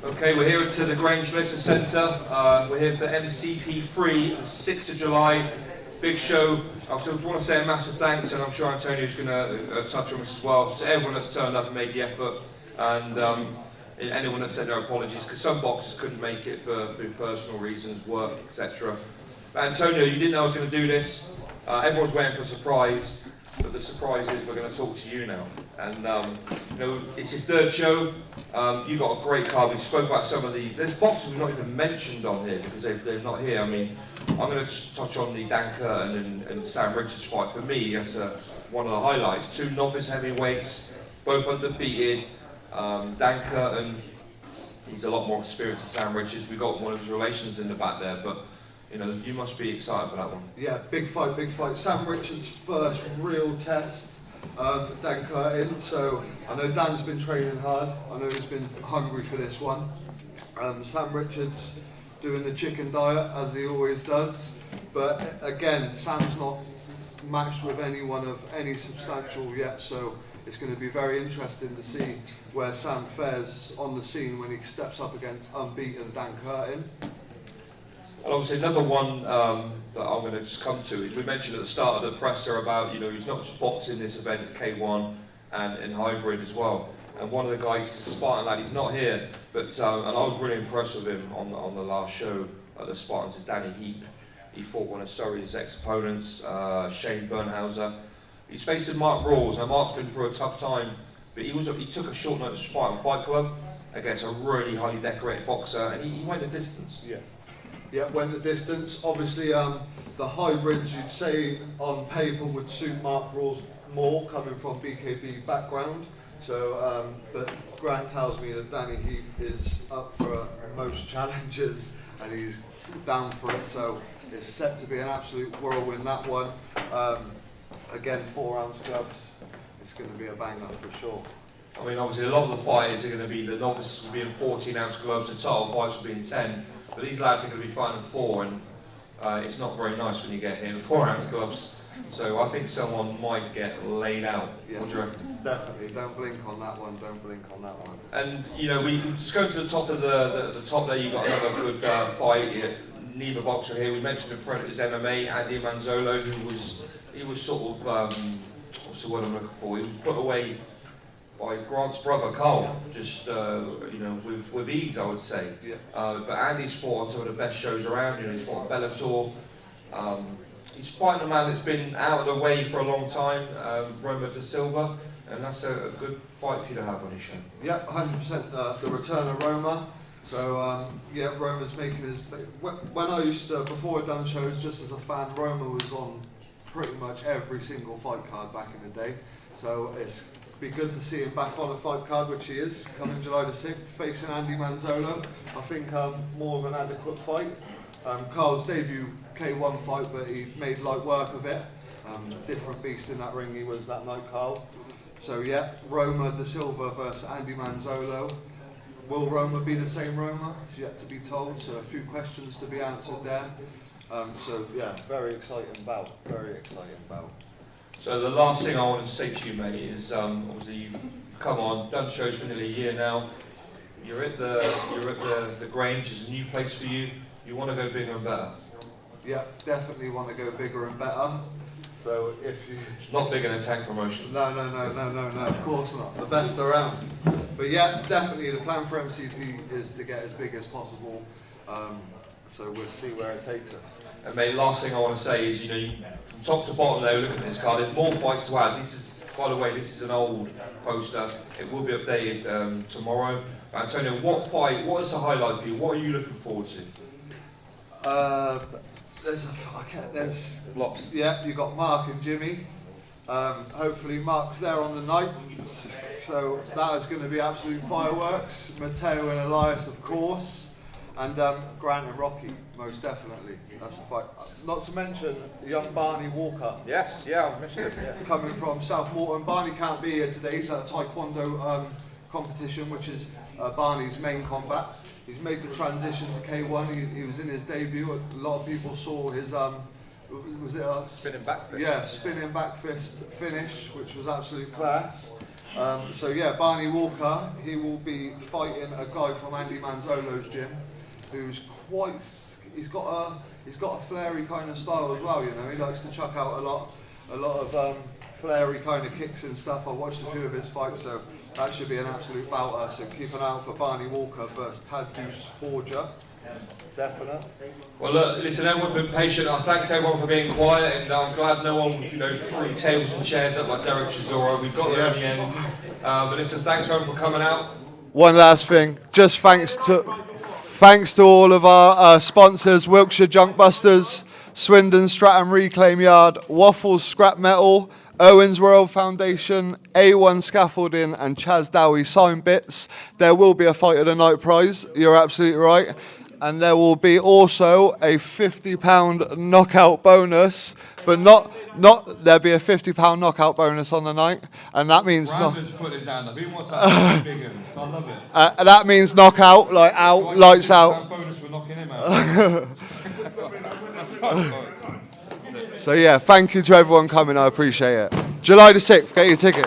Okay, we're here at the Grange Leisure Centre. We're here for MCP3, the 6th of July. Big show. I want to say a massive thanks, and I'm sure Antonio's going to touch on this as well, to everyone that's turned up and made the effort, and anyone that said their apologies, because some boxers couldn't make it for personal reasons, work, etc. But Antonio, you didn't know I was going to do this. Everyone's waiting for a surprise, but the surprise is we're going to talk to you now. And you know, it's your third show. You got a great card. We spoke about some of there's boxers we've not even mentioned on here because they're not here. I mean, I'm going to just touch on the Dan Curtin and Sam Richards fight. For me, that's one of the highlights. Two novice heavyweights, both undefeated. Dan Curtin, he's a lot more experienced than Sam Richards. We got one of his relations in the back there, but you know, you must be excited for that one. Yeah, big fight, big fight. Sam Richards' first real test. Dan Curtin, so I know Dan's been training hard, I know he's been hungry for this one. Sam Richards doing the chicken diet as he always does, but again, Sam's not matched with anyone of any substantial yet, so it's going to be very interesting to see where Sam fares on the scene when he steps up against unbeaten Dan Curtin. And obviously another one that I'm going to just come to is we mentioned at the start of the presser about, you know, he's not just boxing this event, it's K1 and hybrid as well. And one of the guys, he's a Spartan lad, he's not here, but and I was really impressed with him on the last show at the Spartans, is Danny Heap. He fought one of Surrey's ex-opponents, Shane Bernhauser. He's facing Mark Rawls. Now Mark's been through a tough time, but he took a short notice fight on Fight Club against a really highly decorated boxer, and he went the distance. Yeah, went the distance. Obviously, the hybrids you'd say on paper would suit Mark Rawls more, coming from BKB background. So, but Grant tells me that Danny Heap is up for most challenges and he's down for it. So it's set to be an absolute whirlwind, that one. Again, 4-ounce gloves. It's going to be a banger for sure. I mean, obviously a lot of the fighters are going to be, the novices will be in 14-ounce gloves, the title fights will be in 10. But these lads are going to be fighting 4, and it's not very nice when you get hit with 4-ounce gloves. So I think someone might get laid out. Yeah, what do you reckon? Definitely. Don't blink on that one. Don't blink on that one. And you know, we just go to the top of the top there. You got another good fight. Neva boxer here. We mentioned the Predators MMA, Andy Manzolo, he was sort of what's the word I'm looking for? He was put away by Grant's brother Carl, just you know, with ease, I would say. Yeah. But Andy's fought on some of the best shows around. You know, he's fought on Bellator. He's fighting a man that's been out of the way for a long time, Roma da Silva, and that's a good fight for you to have on your show. Yeah, 100% the return of Roma. So yeah, Roma's making his. When I used to, before I'd done shows, just as a fan, Roma was on pretty much every single fight card back in the day. So it's be good to see him back on a fight card, which he is, coming July the 6th, facing Andy Manzolo. I think more of an adequate fight. Carl's debut K1 fight, but he made light work of it. Different beast in that ring he was that night, Carl. So yeah, Roma da Silva versus Andy Manzolo. Will Roma be the same Roma? It's yet to be told, so a few questions to be answered there. So yeah, very exciting bout, very exciting bout. So the last thing I wanted to say to you, mate, is obviously you've come on, done shows for nearly a year now. You're at the Grange. It's a new place for you. You want to go bigger and better. Yeah, definitely want to go bigger and better. So if you not bigger than Tank Promotions. No, of course not. The best around. But yeah, definitely the plan for MCP is to get as big as possible. So we'll see where it takes us. And mate, last thing I want to say is, you know, from top to bottom there, looking at this card, there's more fights to add. This is, by the way, this is an old poster. It will be updated tomorrow. Antonio, what is the highlight for you? What are you looking forward to? There's lots. Yeah, you got Mark and Jimmy. Hopefully Mark's there on the night. So that is going to be absolute fireworks. Matteo and Elias, of course. And Grant and Rocky, most definitely. That's the fight. Not to mention young Barney Walker. Yes, yeah, I've missed him. Yeah. Coming from South Morton. Barney can't be here today. He's at a Taekwondo competition, which is Barney's main combat. He's made the transition to K1. He was in his debut. A lot of people saw his was it a spinning back fist? Yeah, spinning back fist finish, which was absolute class. So yeah, Barney Walker, he will be fighting a guy from Andy Manzolo's gym, who's he's got a flary kind of style as well. You know, he likes to chuck out a lot of flary kind of kicks and stuff. I watched a few of his fights, so that should be an absolute bouter. So keep an eye out for Barney Walker versus Tadeusz Forger. Definite. Well, look, listen, everyone's been patient. Thanks everyone for being quiet, and I'm glad no one, threw tables and chairs up like Derek Chisora. We got there in the end. But listen, thanks everyone for coming out. One last thing, just thanks to all of our sponsors: Wiltshire Junkbusters, Swindon Stratton Reclaim Yard, Waffles Scrap Metal, Owens World Foundation, A1 Scaffolding, and Chaz Dowie Sign Bits. There will be a Fight of the Night prize. You're absolutely right. And there will be also a £50 knockout bonus, but not there'll be a £50 knockout bonus on the night, and that means put his hand up. He wants that big ones. I love it. that means knockout, like out, lights out. Bonus for knocking him out. So yeah, thank you to everyone coming. I appreciate it. July the 6th, get your ticket.